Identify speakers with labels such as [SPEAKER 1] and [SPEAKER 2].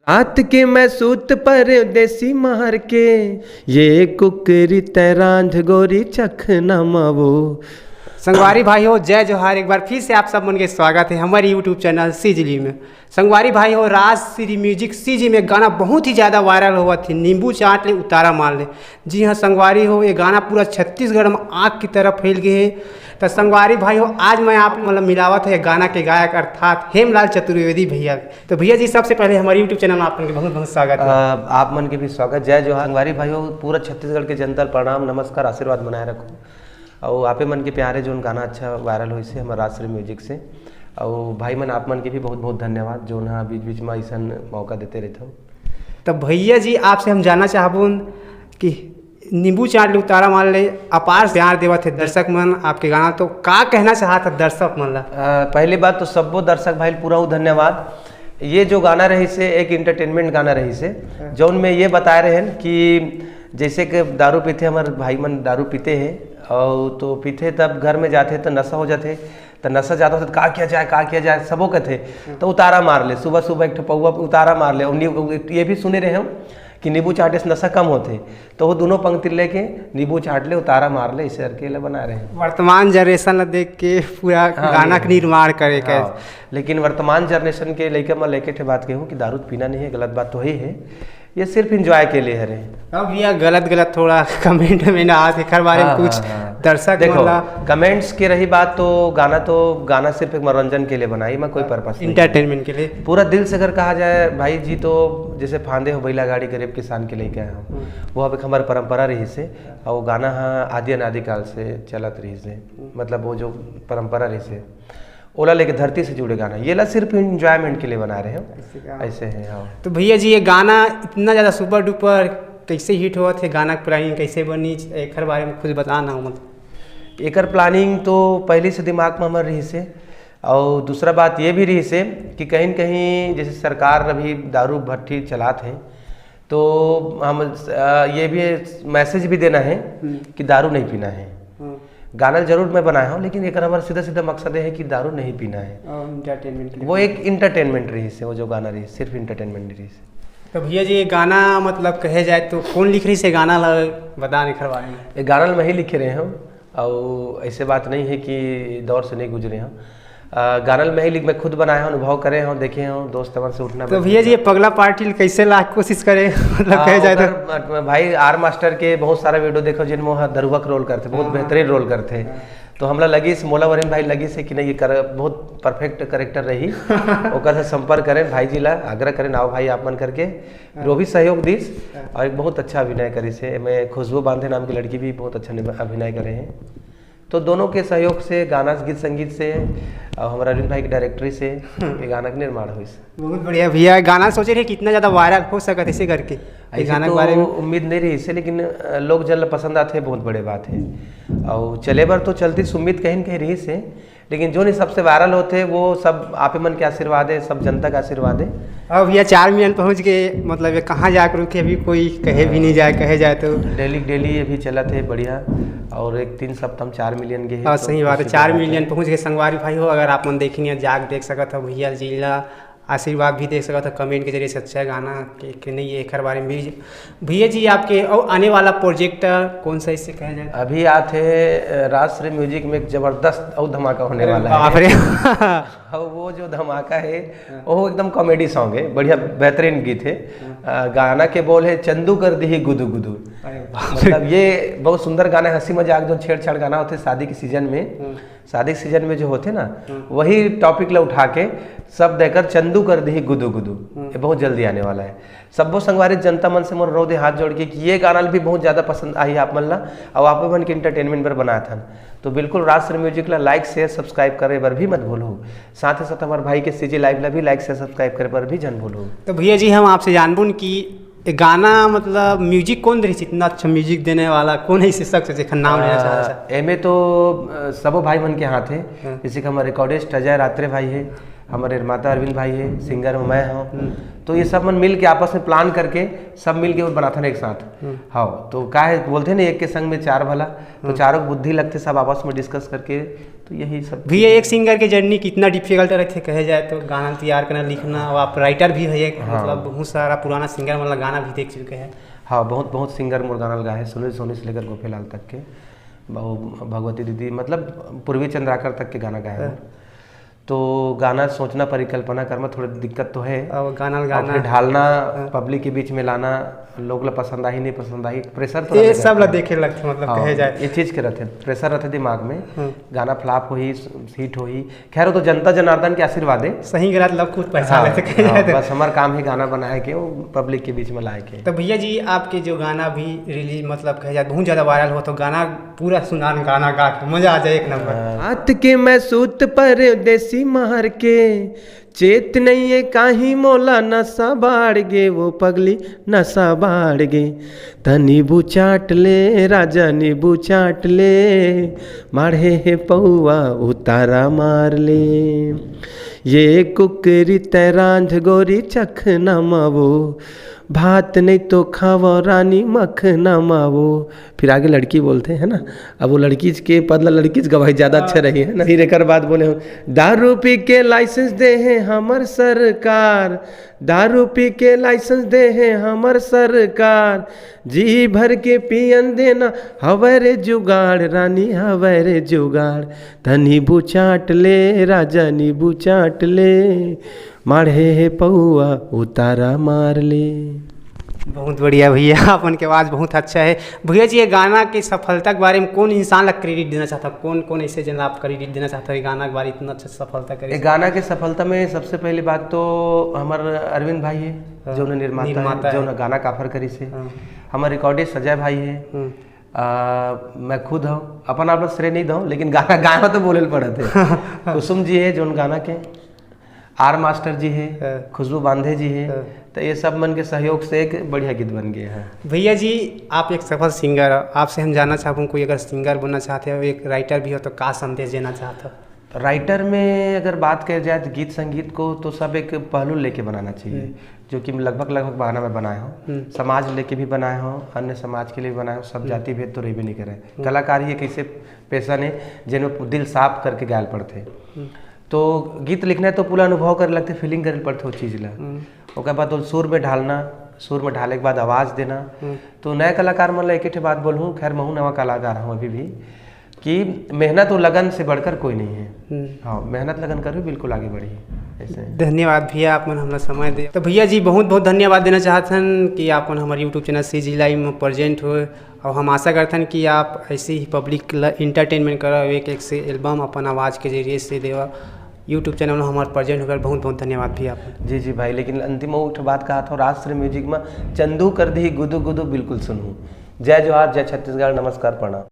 [SPEAKER 1] रात के मैं सूत पर देसी मार के ये कुकरी तैरांध गोरी चख न मावो।
[SPEAKER 2] संगवारी भाई हो, जय जोहार। एक बार फिर से आप सब मन के स्वागत है हमारे यूट्यूब चैनल सीजी में। संगवारी भाई हो, राज श्री म्यूजिक सीजी में गाना बहुत ही ज़्यादा वायरल हुआ थी, नींबू चाट ले उतारा मार ले। जी हाँ संगवारी हो, ये गाना पूरा छत्तीसगढ़ में आग की तरफ फैल गए है। तो संगवारी भाई हो, आज मैं आप मतलब मिलावत है गाना के गायक अर्थात हेमलाल चतुर्वेदी भैया। तो भैया जी सबसे पहले हमारे यूट्यूब चैनल में आप मन के बहुत बहुत स्वागत है।
[SPEAKER 1] आप मन के भी स्वागत, जय जोहार। संगवारी भाई हो, पूरा छत्तीसगढ़ के जनता प्रणाम नमस्कार आशीर्वाद बनाए रखो। और आपे मन के प्यारे जो गाना अच्छा वायरल हुई से हमारे राज श्री म्यूजिक से। और भाई मन आप मन के भी बहुत बहुत धन्यवाद जो ना बीच बीच में ऐसा मौका देते रहते हो।
[SPEAKER 2] तो भैया जी आपसे हम जानना चाहबून कि नींबू चाट ले उतारा मान ले अपार प्यार देवा थे दर्शक मन आपके गाना, तो का कहना चाहा था दर्शक मन ला?
[SPEAKER 1] पहली बात तो सबो दर्शक भाई पूरा धन्यवाद। ये जो गाना रही से एक इंटरटेनमेंट गाना रही से जौन में ये बता रहे हैं कि जैसे कि दारू पीते हमारे भाई मन दारू पीते हैं और तो पीते तब घर में जाते तो नशा हो जाते, तो नशा जाता तो का किया जाए सबो कहते तो उतारा मार ले। सुबह सुबह एक पौवा उतारा मार ले। और ये भी सुने रहे हम कि नींबू चाटे से नशा कम होते, तो वो दोनों पंक्ति लेके नींबू चाट ले उतारा मार ले इसे अकेले बना रहे हैं।
[SPEAKER 2] वर्तमान जनरेशन देख के पूरा गाना का निर्माण करे के।
[SPEAKER 1] लेकिन वर्तमान जनरेशन के लेकर मैं लेके बात कहूँ कि दारू पीना नहीं है, गलत बात तो ही है, ये सिर्फ इंजॉय के लिए है।
[SPEAKER 2] अब भैया गलत थोड़ा कमेंट में ना आते खर बारे में कुछ दर्शक
[SPEAKER 1] देखो कमेंट्स की रही बात, तो गाना सिर्फ एक मनोरंजन के लिए बनाई, मैं कोई पर्पस
[SPEAKER 2] इंटरटेनमेंट के लिए।
[SPEAKER 1] पूरा दिल से अगर कहा जाए भाई जी तो जैसे फांदे हो बैला गाड़ी गरीब किसान के लेके आए हम, वो अब एक हमारी परंपरा रही से और वो गाना आदि अनादिकाल से चलत रही से, मतलब वो जो परंपरा रही से ओला लेके धरती से जुड़े गाना, ये ला सिर्फ इंजॉयमेंट के लिए बना रहे हैं, ऐसे है। हाँ
[SPEAKER 2] तो भैया जी ये गाना इतना ज़्यादा सुपर डुपर कैसे हिट हुआ थे, गाना की प्लानिंग कैसे बनी, एक बारे में कुछ बताना मतलब।
[SPEAKER 1] एक प्लानिंग तो पहले से दिमाग में हमारे रही से, और दूसरा बात ये भी रही से कि कहीं न कहीं जैसे सरकार अभी दारू भट्टी चलाते हैं, तो हम ये भी मैसेज भी देना है कि दारू नहीं पीना है। गाना जरूर मैं बनाया हूँ, लेकिन एक हमारा सीधा सीधा मकसद है कि दारू नहीं पीना है।
[SPEAKER 2] इंटरटेनमेंट
[SPEAKER 1] वो एक इंटरटेनमेंट रही से, वो जो गाना रही सिर्फ इंटरटेनमेंट रही से।
[SPEAKER 2] तो भैया जी ये गाना मतलब कहे जाए तो कौन लिख रही से गाना बता नहीं करवाए में?
[SPEAKER 1] ये गाना में ही लिखे रहे हम, और ऐसे बात नहीं है कि दौर से नहीं गुजरे हम। गाना में ही मैं खुद बनाया हूँ, अनुभव करे हूँ, देखे हूँ दोस्त से उठना।
[SPEAKER 2] तो भैया जी ये पगला पार्टी कैसे ला कोशिश करे मतलब कहे जाए तो
[SPEAKER 1] भाई आर मास्टर के बहुत सारा वीडियो देखो जिनमें दरुआ का रोल करते, बहुत बेहतरीन रोल करते। तो हमला लगी से मोला वरीन भाई लगी से कि नहीं ये बहुत परफेक्ट करेक्टर रही ओकर से संपर्क करें भाई जी ला आग्रह करें आओ भाई आप मन करके, वो भी सहयोग दीस और एक बहुत अच्छा अभिनय करी से। मैं खुशबू बांधे नाम की लड़की भी बहुत अच्छा अभिनय करे हैं, तो दोनों के सहयोग से गाना गीत संगीत से और हमारा अरविंद भाई की डायरेक्टरी से ये गाना का निर्माण हुई।
[SPEAKER 2] बहुत बढ़िया भैया, गाना सोचे रहे कितना ज़्यादा वायरल हो सका इसे करके, गाना के बारे में
[SPEAKER 1] उम्मीद नहीं रही इससे, लेकिन लोग जल पसंद आते हैं, बहुत बड़े बात है। और चले बार तो चलती उम्मीद कहीं न कहीं रही से, लेकिन जो नहीं सबसे वायरल होते वो सब आप मन के आशीर्वाद है, सब जनता का आशीर्वाद है।
[SPEAKER 2] अब भैया 4 मिलियन पहुंच गए, मतलब ये कहाँ जाकर रुके, अभी कोई कहे भी नहीं जाए, कहे जाए तो
[SPEAKER 1] डेली अभी चला थे बढ़िया, और एक 3 सप्ताह 4 मिलियन के।
[SPEAKER 2] हाँ सही बात है, 4 मिलियन पहुंच गए। संगवारी भाई हो, अगर आप मन देखनी जाग देख सकत हो, भैया जी ला आशीर्वाद भी देख सकता था कमेंट के जरिए से अच्छा गाना के नहीं है। एक बारे में भी भैया जी आपके और आने वाला प्रोजेक्ट कौन सा इससे कहा जाए?
[SPEAKER 1] अभी आते राज श्री म्यूजिक में एक जबरदस्त और धमाका होने वाला है। और वो जो धमाका है वो एकदम कॉमेडी सॉन्ग है, बढ़िया बेहतरीन गीत है। गाना के बोल है चंदू कर दी गुदू गुदू, मतलब ये बहुत सुंदर गाना है, हंसी मजाक जो छेड़छाड़ गाना होते शादी के सीजन में, शादी के सीजन में जो होते ना वही टॉपिक ला उठा के सब देकर चंदू कर दी गुदू गुदू, ये बहुत जल्दी आने वाला है। सबो संगवारी जनता मन से मोर रो दे हाथ जोड़ के कि ये गाना भी बहुत ज़्यादा पसंद आई आप मन ला, और आप मन के इंटरटेनमेंट पर बनाया था, तो बिल्कुल राज श्री म्यूजिक ला लाइक शेयर सब्सक्राइब करे पर भी मत भूलो। साथ ही साथ हमारे भाई के सीजी लाइव ला भी लाइक शेयर सब्सक्राइब करे पर भी जन भूलो।
[SPEAKER 2] तो भैया जी हम आपसे जानबून कि गाना मतलब म्यूजिक कौन रही इतना अच्छा म्यूजिक देने वाला कौन है इसे शख्स जिसका नाम लेना चाहता है?
[SPEAKER 1] एमे तो सबो भाई मन के हाथ है, जैसे कि हमारे रिकॉर्डिस्ट अजय रात्रे भाई है, हमारे निर्माता अरविंद भाई है, सिंगर मैं हूँ। तो ये सब मन मिल के आपस में प्लान करके सब मिल के वो बनाते हैं एक साथ। हाँ, तो क्या है बोलते हैं ना, एक के संग में चार भला, तो चारों की बुद्धि लगते सब आपस में डिस्कस करके, तो यही सब।
[SPEAKER 2] भैया एक सिंगर की जर्नी कितना डिफिकल्ट रहते कहे जाए तो, गाना तैयार करना, लिखना, और आप राइटर भी है एक, मतलब बहुत सारा पुराना सिंगर मतलब गाना भी देख चुके हैं।
[SPEAKER 1] हाँ, बहुत सिंगर मोर गाना लगाए हैं, सुनील सोनी से लेकर गोपीलाल तक के, भगवती दीदी, मतलब पूर्वी चंद्राकर तक के गाना गाए हैं। तो गाना सोचना, परिकल्पना करना थोड़ी दिक्कत तो है,
[SPEAKER 2] और गाना
[SPEAKER 1] फिर ढालना, पब्लिक के बीच में लाना, लोग पसंद आई नहीं पसंद आई, प्रेशर तो
[SPEAKER 2] ये सब ला देखे लगते, मतलब कहे जाए
[SPEAKER 1] ये चीज़ के रहते, प्रेशर रहते दिमाग में, गाना फ्लॉप हो ही, हिट हो ही, खैर वो तो जनता जनार्दन के आशीर्वाद है,
[SPEAKER 2] सही गलत लोग खुद पहचान लेते कहे जाए।
[SPEAKER 1] बस हमारा काम है गाना बनाए के वो पब्लिक के बीच में लाए के।
[SPEAKER 2] तो भैया जी आपके जो गाना भी रिलीज मतलब कहे जाए बहुत ज़्यादा वायरल हो, तो गाना पूरा सुना, गाना गा के मजा आ जाए एक नंबर।
[SPEAKER 1] हाथ के मैं सूत पर देसी मार के, चेत नहीं है काही मोला नशा बाढ़ गे, वो पगली नशा बाढ़ गे, नींबू चाट ले राजा नींबू चाट ले, माढ़े है पौआ उतारा मार ले, ये कुकरी तैरांझ गोरी चख न मावो, भात नहीं तो खावो रानी मख न मावो। फिर आगे लड़की बोलते हैं ना, अब वो लड़की के बदला लड़की गवाही ज़्यादा अच्छा रही है ना। फिर एक बात बोले, दारू पी के लाइसेंस दे है हमर सरकार, दारू पी के लाइसेंस दे है हमर सरकार, जी भर के पियन देना हवरे जुगाड़ रानी हवरे जुगाड़, नींबू चाट ले राजा नींबू चाट ले, माढ़े है पौआ उतारा मार ले।
[SPEAKER 2] बहुत बढ़िया भैया, अपन के आवाज़ बहुत अच्छा है। भैया जी ये गाना की सफलता के बारे में कौन इंसान ला क्रेडिट देना चाहता, कौन ऐसे जन आप क्रेडिट देना चाहता है गाना के बारे इतना अच्छा सफलता करे?
[SPEAKER 1] गाना के सफलता में सबसे पहली बात तो हमारे अरविंद भाई है, जो निर्माता जो गाना काफर करी से, हमारे रिकॉर्डिस्ट संजय भाई है, मैं खुद हूँ, अपन आप श्रेय नहीं दूँ, लेकिन गाना तो बोले पड़े थे। कुसुम जी है जो गाना के, आर मास्टर जी है, खुशबू बांधे जी है, तो ये सब मन के सहयोग से एक बढ़िया गीत बन गया है।
[SPEAKER 2] भैया जी आप एक सफल सिंगर हो, आपसे हम जानना चाहूँ कोई अगर सिंगर बनना चाहते हो, एक राइटर भी हो, तो क्या संदेश देना चाहते हो?
[SPEAKER 1] राइटर में अगर बात कर जाए तो गीत संगीत को तो सब एक पहलू लेके बनाना चाहिए, जो कि लगभग गाना मैं बनाया हूँ, समाज लेके भी बनाया हूँ, अन्य समाज के लिए भी बनाया हूँ, सब जाति भेद तो रही भी नहीं करे। कलाकार ही एक ऐसे पेशा ने जिनमें दिल साफ करके गायल पड़ते, तो गीत लिखना है तो पूरा अनुभव करे लगते, फीलिंग करे पड़ते वो चीज़ ला, उसके बाद तो सुर में ढालना, सुर में ढाले के बाद आवाज़ देना। तो नए कलाकार मतलब एक ही बात बोलूँ, खैर मैं नवा कलाकार हूँ अभी भी, कि मेहनत और लगन से बढ़कर कोई नहीं है। हाँ, मेहनत लगन करो बिल्कुल आगे बढ़ी ऐसे।
[SPEAKER 2] धन्यवाद भैया आप मन हमारा समय दे। तो भैया जी बहुत बहुत धन्यवाद देना चाहतन कि आप हमारे यूट्यूब चैनल CG लाइव में प्रेजेंट हुए, और हम आशा करते हैं कि आप ऐसे ही पब्लिक इंटरटेनमेंट करो, एक से एल्बम अपन आवाज़ के जरिए से देवा यूट्यूब चैनल में हमारे प्रेजेंट होकर बहुत बहुत धन्यवाद भैया आप।
[SPEAKER 1] जी भाई, लेकिन अंतिम उठ बात कहा था, राजश्री म्यूजिक में चंदू कर दी गुदू गुदू बिल्कुल सुनूँ। जय जोहार, जय छत्तीसगढ़, नमस्कार, प्रणाम।